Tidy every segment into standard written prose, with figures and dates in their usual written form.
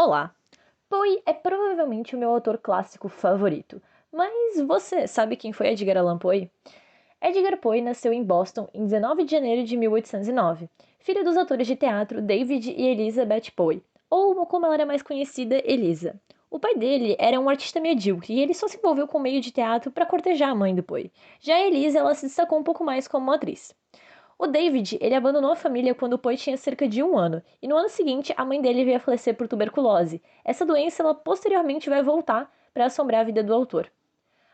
Olá! Poe é provavelmente o meu autor clássico favorito, mas você sabe quem foi Edgar Allan Poe? Edgar Poe nasceu em Boston em 19 de janeiro de 1809, filho dos atores de teatro David e Elizabeth Poe, ou como ela era mais conhecida, Eliza. O pai dele era um artista medíocre e ele só se envolveu com o meio de teatro para cortejar a mãe do Poe. Já a Eliza, ela se destacou um pouco mais como atriz. O David, ele abandonou a família quando o Poe tinha cerca de 1 ano, e no ano seguinte a mãe dele veio a falecer por tuberculose. Essa doença, ela posteriormente vai voltar para assombrar a vida do autor.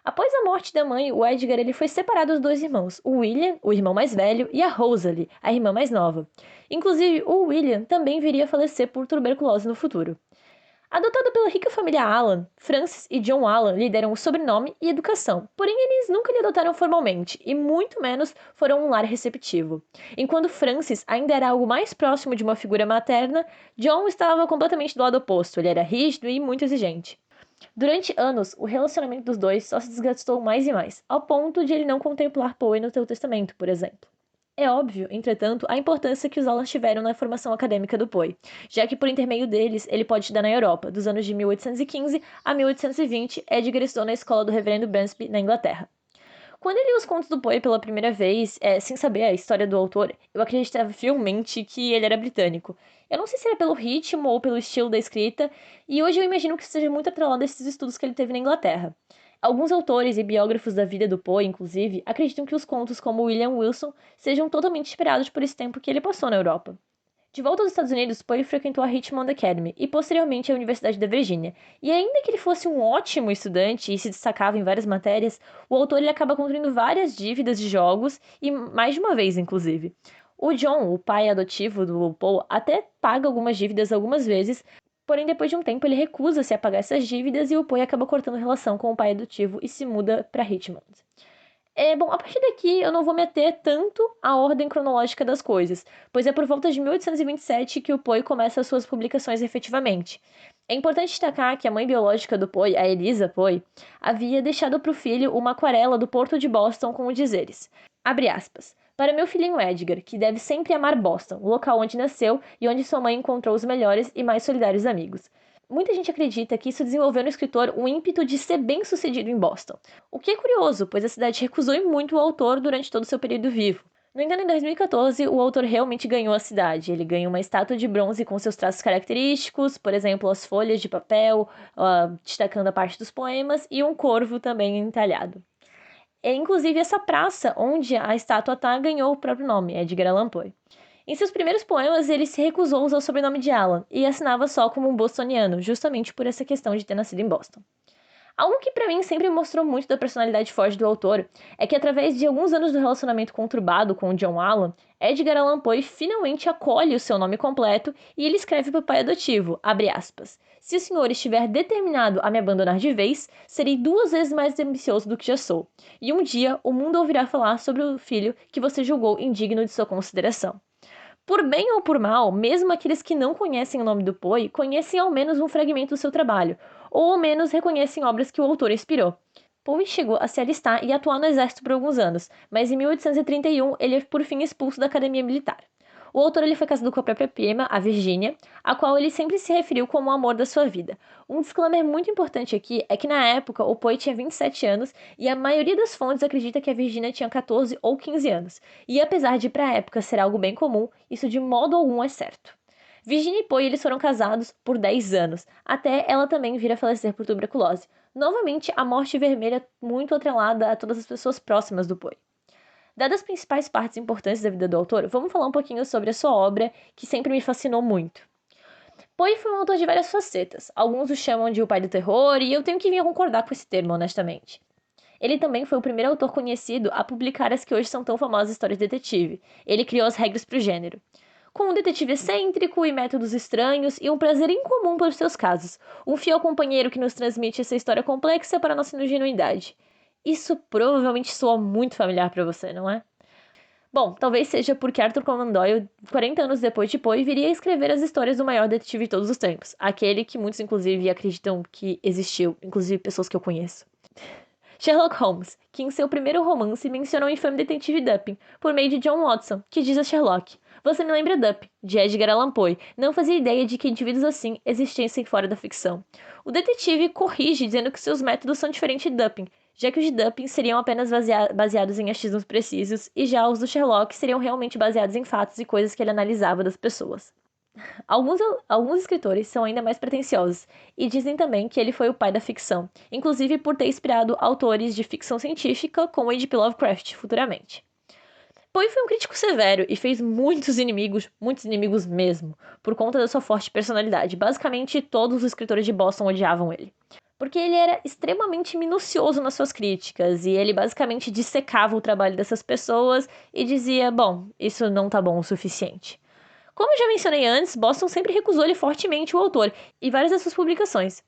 Após a morte da mãe, o Edgar ele foi separado dos dois irmãos, o William, o irmão mais velho, e a Rosalie, a irmã mais nova. Inclusive, o William também viria a falecer por tuberculose no futuro. Adotado pela rica família Allan, Francis e John Allan lhe deram o sobrenome e educação, porém eles nunca lhe adotaram formalmente, e muito menos foram um lar receptivo. Enquanto Francis ainda era algo mais próximo de uma figura materna, John estava completamente do lado oposto, ele era rígido e muito exigente. Durante anos, o relacionamento dos dois só se desgastou mais e mais, ao ponto de ele não contemplar Poe no seu testamento, por exemplo. É óbvio, entretanto, a importância que os Allans tiveram na formação acadêmica do Poe, já que por intermédio deles ele pode estudar na Europa, dos anos de 1815 a 1820, Edgar estudou na escola do Reverendo Bransby, na Inglaterra. Quando eu li os contos do Poe pela primeira vez, sem saber a história do autor, eu acreditava fielmente que ele era britânico. Eu não sei se era pelo ritmo ou pelo estilo da escrita, e hoje eu imagino que seja muito atrelado a esses estudos que ele teve na Inglaterra. Alguns autores e biógrafos da vida do Poe, inclusive, acreditam que os contos como William Wilson sejam totalmente inspirados por esse tempo que ele passou na Europa. De volta aos Estados Unidos, Poe frequentou a Richmond Academy e posteriormente a Universidade da Virgínia. E ainda que ele fosse um ótimo estudante e se destacava em várias matérias, o autor ele acaba contraindo várias dívidas de jogos e mais de uma vez, inclusive. O John, o pai adotivo do Poe, até paga algumas dívidas algumas vezes, porém depois de um tempo ele recusa-se a pagar essas dívidas e o Poe acaba cortando relação com o pai adotivo e se muda para Richmond. Bom, a partir daqui eu não vou meter tanto a ordem cronológica das coisas, pois é por volta de 1827 que o Poe começa as suas publicações efetivamente. É importante destacar que a mãe biológica do Poe, a Eliza Poe, havia deixado para o filho uma aquarela do porto de Boston com os dizeres, abre aspas, para meu filhinho Edgar, que deve sempre amar Boston, o local onde nasceu e onde sua mãe encontrou os melhores e mais solidários amigos. Muita gente acredita que isso desenvolveu no escritor um ímpeto de ser bem-sucedido em Boston. O que é curioso, pois a cidade recusou muito o autor durante todo o seu período vivo. No entanto, em 2014, o autor realmente ganhou a cidade. Ele ganhou uma estátua de bronze com seus traços característicos, por exemplo, as folhas de papel, destacando a parte dos poemas, e um corvo também entalhado. Inclusive, essa praça onde a estátua está ganhou o próprio nome, Edgar Allan Poe. Em seus primeiros poemas, ele se recusou a usar o sobrenome de Allan e assinava só como um bostoniano, justamente por essa questão de ter nascido em Boston. Algo que para mim sempre mostrou muito da personalidade forte do autor é que através de alguns anos do relacionamento conturbado com o John Allan, Edgar Allan Poe finalmente acolhe o seu nome completo e ele escreve para o pai adotivo, abre aspas, se o senhor estiver determinado a me abandonar de vez, serei 2 vezes mais ambicioso do que já sou, e um dia o mundo ouvirá falar sobre o filho que você julgou indigno de sua consideração. Por bem ou por mal, mesmo aqueles que não conhecem o nome do Poe, conhecem ao menos um fragmento do seu trabalho, ou ao menos reconhecem obras que o autor inspirou. Poe chegou a se alistar e atuar no exército por alguns anos, mas em 1831 ele é por fim expulso da academia militar. O autor ele foi casado com a própria prima, a Virginia, a qual ele sempre se referiu como o amor da sua vida. Um disclaimer muito importante aqui é que na época o Poe tinha 27 anos e a maioria das fontes acredita que a Virginia tinha 14 ou 15 anos. E apesar de para a época ser algo bem comum, isso de modo algum é certo. Virginia e Poe eles foram casados por 10 anos, até ela também vir a falecer por tuberculose. Novamente, a morte vermelha muito atrelada a todas as pessoas próximas do Poe. Dadas as principais partes importantes da vida do autor, vamos falar um pouquinho sobre a sua obra, que sempre me fascinou muito. Poe foi um autor de várias facetas. Alguns o chamam de o pai do terror, e eu tenho que vir a concordar com esse termo, honestamente. Ele também foi o primeiro autor conhecido a publicar as que hoje são tão famosas histórias de detetive. Ele criou as regras para o gênero. Com um detetive excêntrico e métodos estranhos e um prazer incomum pelos seus casos. Um fiel companheiro que nos transmite essa história complexa para nossa ingenuidade. Isso provavelmente soa muito familiar para você, não é? Bom, talvez seja porque Arthur Conan Doyle, 40 anos depois de Poe, viria a escrever as histórias do maior detetive de todos os tempos. Aquele que muitos, inclusive, acreditam que existiu, inclusive pessoas que eu conheço. Sherlock Holmes, que em seu primeiro romance menciona o infame detetive Dupin, por meio de John Watson, que diz a Sherlock: Você me lembra Dupin, de Edgar Allan Poe. Não fazia ideia de que indivíduos assim existissem fora da ficção. O detetive corrige dizendo que seus métodos são diferentes de Dupin, já que os de Dupin seriam apenas baseados em achismos precisos e já os do Sherlock seriam realmente baseados em fatos e coisas que ele analisava das pessoas. Alguns escritores são ainda mais pretensiosos e dizem também que ele foi o pai da ficção, inclusive por ter inspirado autores de ficção científica como H.P. Lovecraft futuramente. Poe foi um crítico severo e fez muitos inimigos mesmo, por conta da sua forte personalidade. Basicamente, todos os escritores de Boston odiavam ele. Porque ele era extremamente minucioso nas suas críticas e ele basicamente dissecava o trabalho dessas pessoas e dizia: bom, isso não tá bom o suficiente. Como eu já mencionei antes, Boston sempre recusou-lhe fortemente o autor e várias das suas publicações.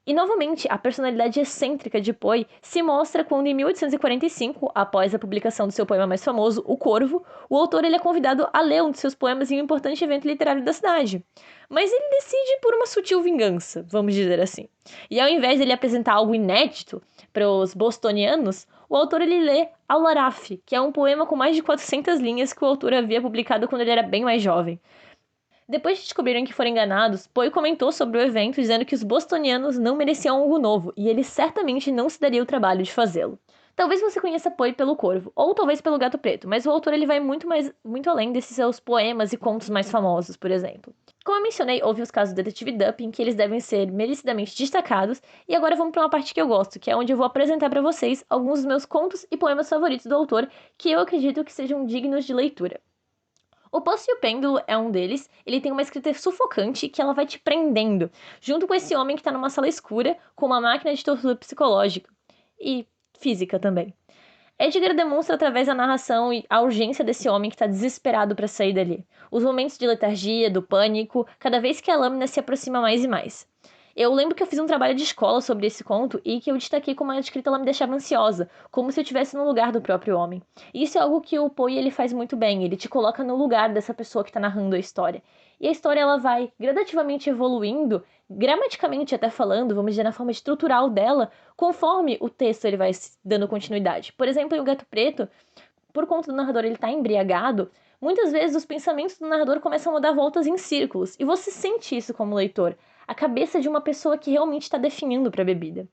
E novamente, a personalidade excêntrica de Poe se mostra quando, em 1845, após a publicação do seu poema mais famoso, O Corvo, o autor ele é convidado a ler um de seus poemas em um importante evento literário da cidade. Mas ele decide por uma sutil vingança, vamos dizer assim. E ao invés de ele apresentar algo inédito para os bostonianos, o autor ele lê Al-Araf, que é um poema com mais de 400 linhas que o autor havia publicado quando ele era bem mais jovem. Depois de descobrirem que foram enganados, Poe comentou sobre o evento dizendo que os bostonianos não mereciam algo novo e ele certamente não se daria o trabalho de fazê-lo. Talvez você conheça Poe pelo Corvo, ou talvez pelo Gato Preto, mas o autor ele vai muito além desses seus poemas e contos mais famosos, por exemplo. Como eu mencionei, houve os casos do Detetive Dupin, que eles devem ser merecidamente destacados, e agora vamos para uma parte que eu gosto, que é onde eu vou apresentar para vocês alguns dos meus contos e poemas favoritos do autor, que eu acredito que sejam dignos de leitura. O Poço e o Pêndulo é um deles. Ele tem uma escrita sufocante que ela vai te prendendo, junto com esse homem que tá numa sala escura com uma máquina de tortura psicológica e física também. Edgar demonstra através da narração a urgência desse homem que está desesperado para sair dali. Os momentos de letargia, do pânico, cada vez que a lâmina se aproxima mais e mais. Eu lembro que eu fiz um trabalho de escola sobre esse conto e que eu destaquei como a escrita ela me deixava ansiosa, como se eu estivesse no lugar do próprio homem. E isso é algo que o Poe ele faz muito bem, ele te coloca no lugar dessa pessoa que está narrando a história. E a história ela vai gradativamente evoluindo, gramaticamente até falando, vamos dizer, na forma estrutural dela, conforme o texto ele vai dando continuidade. Por exemplo, em O Gato Preto, por conta do narrador ele estar embriagado, muitas vezes os pensamentos do narrador começam a dar voltas em círculos, e você sente isso como leitor, a cabeça de uma pessoa que realmente está definindo para a bebida.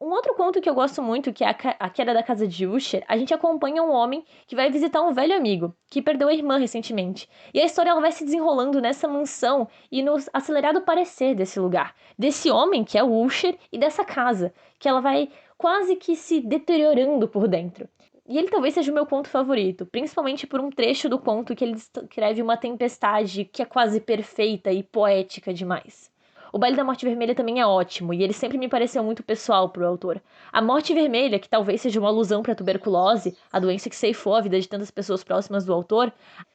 Um outro conto que eu gosto muito, que é A Queda da Casa de Usher, a gente acompanha um homem que vai visitar um velho amigo, que perdeu a irmã recentemente. E a história ela vai se desenrolando nessa mansão e no acelerado parecer desse lugar. Desse homem, que é o Usher, e dessa casa, que ela vai quase que se deteriorando por dentro. E ele talvez seja o meu conto favorito, principalmente por um trecho do conto que ele descreve uma tempestade que é quase perfeita e poética demais. O Baile da Morte Vermelha também é ótimo, e ele sempre me pareceu muito pessoal pro autor. A Morte Vermelha, que talvez seja uma alusão para a tuberculose, a doença que ceifou a vida de tantas pessoas próximas do autor,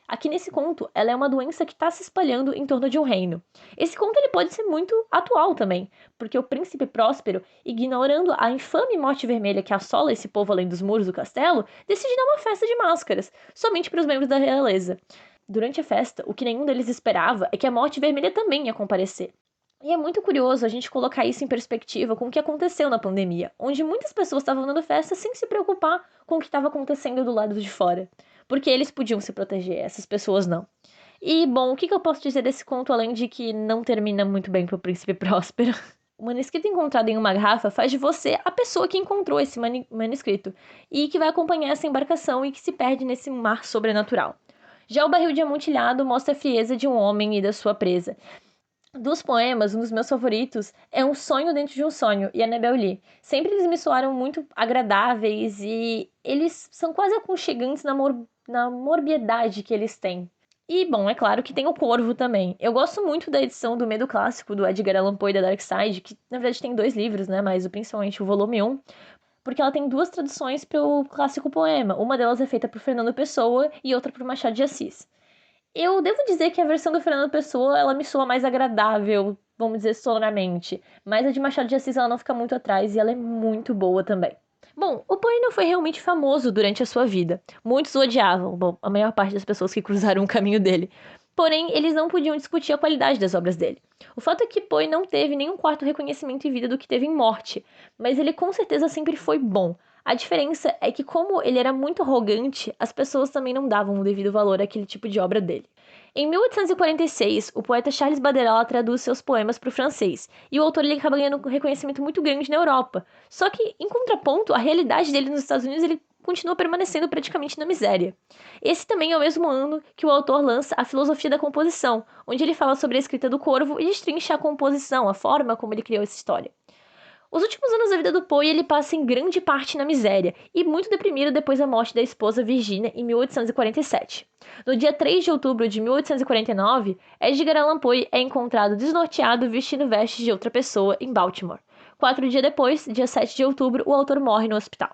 aqui nesse conto, ela é uma doença que está se espalhando em torno de um reino. Esse conto ele pode ser muito atual também, porque o príncipe Próspero, ignorando a infame Morte Vermelha que assola esse povo além dos muros do castelo, decide dar uma festa de máscaras, somente para os membros da realeza. Durante a festa, o que nenhum deles esperava é que a Morte Vermelha também ia comparecer. E é muito curioso a gente colocar isso em perspectiva com o que aconteceu na pandemia, onde muitas pessoas estavam dando festa sem se preocupar com o que estava acontecendo do lado de fora. Porque eles podiam se proteger, essas pessoas não. E, bom, o que eu posso dizer desse conto, além de que não termina muito bem pro príncipe Próspero? O manuscrito encontrado em uma garrafa faz de você a pessoa que encontrou esse manuscrito e que vai acompanhar essa embarcação e que se perde nesse mar sobrenatural. Já o barril de amontilhado mostra a frieza de um homem e da sua presa. Dos poemas, um dos meus favoritos é Um Sonho Dentro de um Sonho, e Annabel Lee. Sempre eles me soaram muito agradáveis e eles são quase aconchegantes na morbiedade que eles têm. E, bom, é claro que tem o Corvo também. Eu gosto muito da edição do Medo Clássico, do Edgar Allan Poe da Dark Side, que na verdade tem 2 livros, né, mas principalmente o volume 1, porque ela tem 2 traduções para o clássico poema. Uma delas é feita por Fernando Pessoa e outra por Machado de Assis. Eu devo dizer que a versão do Fernando Pessoa, ela me soa mais agradável, vamos dizer, sonoramente. Mas a de Machado de Assis, ela não fica muito atrás e ela é muito boa também. Bom, o Poe não foi realmente famoso durante a sua vida. Muitos o odiavam, bom, a maior parte das pessoas que cruzaram o caminho dele. Porém, eles não podiam discutir a qualidade das obras dele. O fato é que Poe não teve nenhum quarto reconhecimento em vida do que teve em morte, mas ele com certeza sempre foi bom. A diferença é que, como ele era muito arrogante, as pessoas também não davam o devido valor àquele tipo de obra dele. Em 1846, o poeta Charles Baudelaire traduz seus poemas para o francês, e o autor ele acaba ganhando um reconhecimento muito grande na Europa. Só que, em contraponto, a realidade dele nos Estados Unidos ele continua permanecendo praticamente na miséria. Esse também é o mesmo ano que o autor lança A Filosofia da Composição, onde ele fala sobre a escrita do Corvo e destrincha a composição, a forma como ele criou essa história. Os últimos anos da vida do Poe ele passa em grande parte na miséria e muito deprimido depois da morte da esposa Virginia em 1847. No dia 3 de outubro de 1849, Edgar Allan Poe é encontrado desnorteado vestindo vestes de outra pessoa em Baltimore. 4 dias depois, dia 7 de outubro, o autor morre no hospital.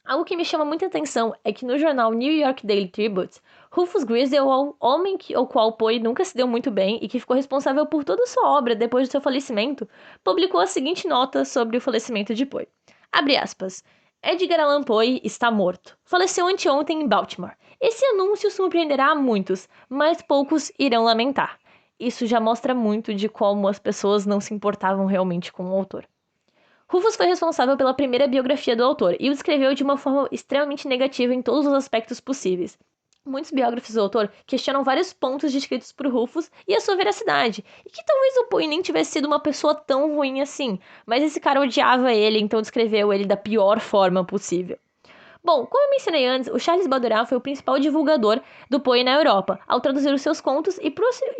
Algo que me chama muita atenção é que no jornal New York Daily Tribune, Rufus Griswold, homem ao qual Poe nunca se deu muito bem e que ficou responsável por toda a sua obra depois do seu falecimento, publicou a seguinte nota sobre o falecimento de Poe. Abre aspas. Edgar Allan Poe está morto. Faleceu anteontem em Baltimore. Esse anúncio surpreenderá a muitos, mas poucos irão lamentar. Isso já mostra muito de como as pessoas não se importavam realmente com o autor. Rufus foi responsável pela primeira biografia do autor e o descreveu de uma forma extremamente negativa em todos os aspectos possíveis. Muitos biógrafos do autor questionam vários pontos descritos por Rufus e a sua veracidade, e que talvez o Poe nem tivesse sido uma pessoa tão ruim assim, mas esse cara odiava ele, então descreveu ele da pior forma possível. Bom, como eu mencionei antes, o Charles Baudelaire foi o principal divulgador do Poe na Europa, ao traduzir os seus contos e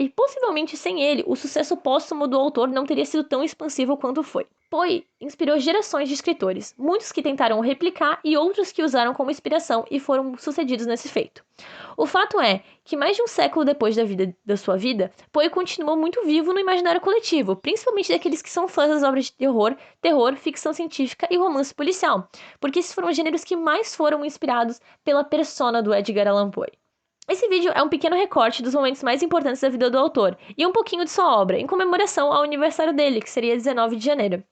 possivelmente sem ele, o sucesso póstumo do autor não teria sido tão expansivo quanto foi. Poe inspirou gerações de escritores, muitos que tentaram replicar e outros que usaram como inspiração e foram sucedidos nesse feito. O fato é que mais de um século depois da sua vida, Poe continuou muito vivo no imaginário coletivo, principalmente daqueles que são fãs das obras de terror, ficção científica e romance policial, porque esses foram os gêneros que mais foram inspirados pela persona do Edgar Allan Poe. Esse vídeo é um pequeno recorte dos momentos mais importantes da vida do autor e um pouquinho de sua obra, em comemoração ao aniversário dele, que seria 19 de janeiro.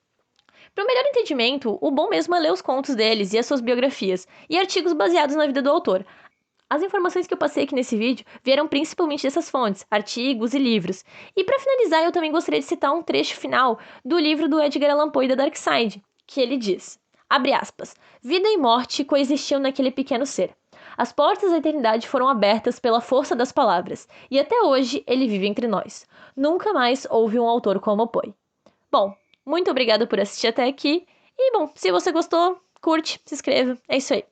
Para o melhor entendimento, o bom mesmo é ler os contos deles e as suas biografias, e artigos baseados na vida do autor. As informações que eu passei aqui nesse vídeo vieram principalmente dessas fontes, artigos e livros. E para finalizar, eu também gostaria de citar um trecho final do livro do Edgar Allan Poe da Dark Side, que ele diz, abre aspas, vida e morte coexistiam naquele pequeno ser. As portas da eternidade foram abertas pela força das palavras, e até hoje ele vive entre nós. Nunca mais houve um autor como Poe. Bom, muito obrigada por assistir até aqui. E, bom, se você gostou, curte, se inscreva. É isso aí.